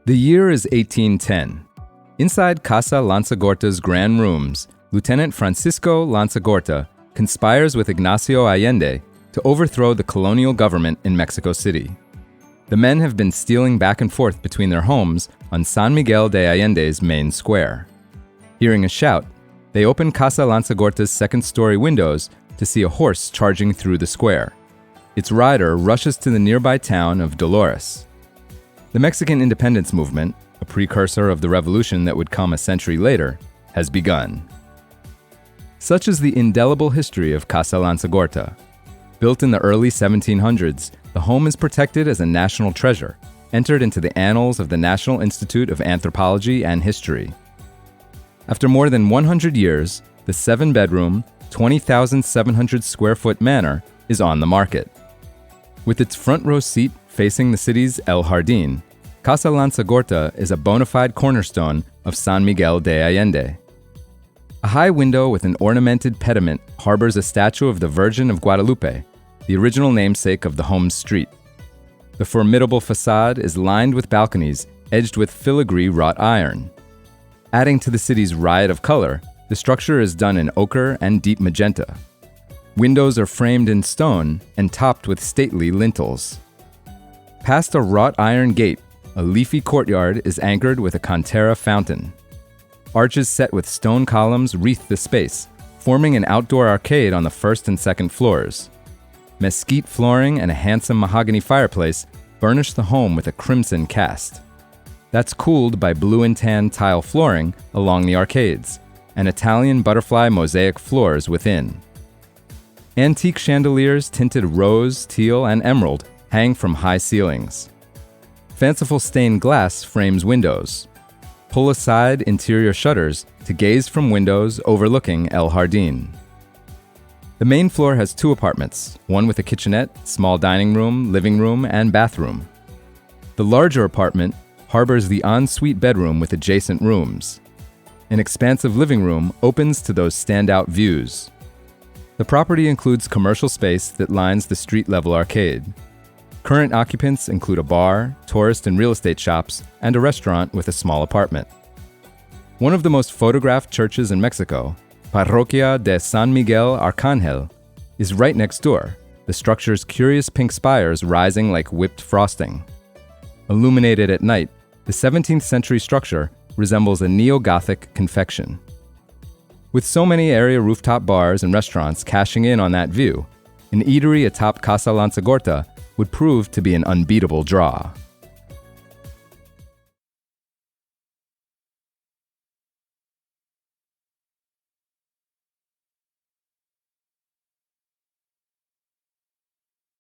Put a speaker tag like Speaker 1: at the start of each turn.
Speaker 1: The year is 1810. Inside Casa Lanzagorta's grand rooms, Lieutenant Francisco Lanzagorta conspires with Ignacio Allende to overthrow the colonial government in Mexico City. The men have been stealing back and forth between their homes on San Miguel de Allende's main square. Hearing a shout, they open Casa Lanzagorta's second-story windows to see a horse charging through the square. Its rider rushes to the nearby town of Dolores. The Mexican independence movement, a precursor of the revolution that would come a century later, has begun. Such is the indelible history of Casa Lanzagorta. Built in the early 1700s, the home is protected as a national treasure, entered into the annals of the National Institute of Anthropology and History. After more than 100 years, the 7-bedroom, 20,700 square foot manor is on the market. With its front row seat facing the city's El Jardin, Casa Lanzagorta is a bona fide cornerstone of San Miguel de Allende. A high window with an ornamented pediment harbors a statue of the Virgin of Guadalupe, the original namesake of the home's street. The formidable facade is lined with balconies edged with filigree wrought iron. Adding to the city's riot of color, the structure is done in ochre and deep magenta. Windows are framed in stone and topped with stately lintels. Past a wrought iron gate, a leafy courtyard is anchored with a cantera fountain. Arches set with stone columns wreath the space, forming an outdoor arcade on the first and second floors. Mesquite flooring and a handsome mahogany fireplace burnish the home with a crimson cast. That's cooled by blue and tan tile flooring along the arcades, and Italian butterfly mosaic floors within. Antique chandeliers tinted rose, teal, and emerald hang from high ceilings. Fanciful stained glass frames windows. Pull aside interior shutters to gaze from windows overlooking El Jardin. The main floor has 2 apartments, one with a kitchenette, small dining room, living room, and bathroom. The larger apartment harbors the ensuite bedroom with adjacent rooms. An expansive living room opens to those standout views. The property includes commercial space that lines the street-level arcade. Current occupants include a bar, tourist and real estate shops, and a restaurant with a small apartment. One of the most photographed churches in Mexico, Parroquia de San Miguel Arcángel, is right next door, the structure's curious pink spires rising like whipped frosting. Illuminated at night, the 17th century structure resembles a neo-Gothic confection. With so many area rooftop bars and restaurants cashing in on that view, an eatery atop Casa Lanzagorta would prove to be an unbeatable draw.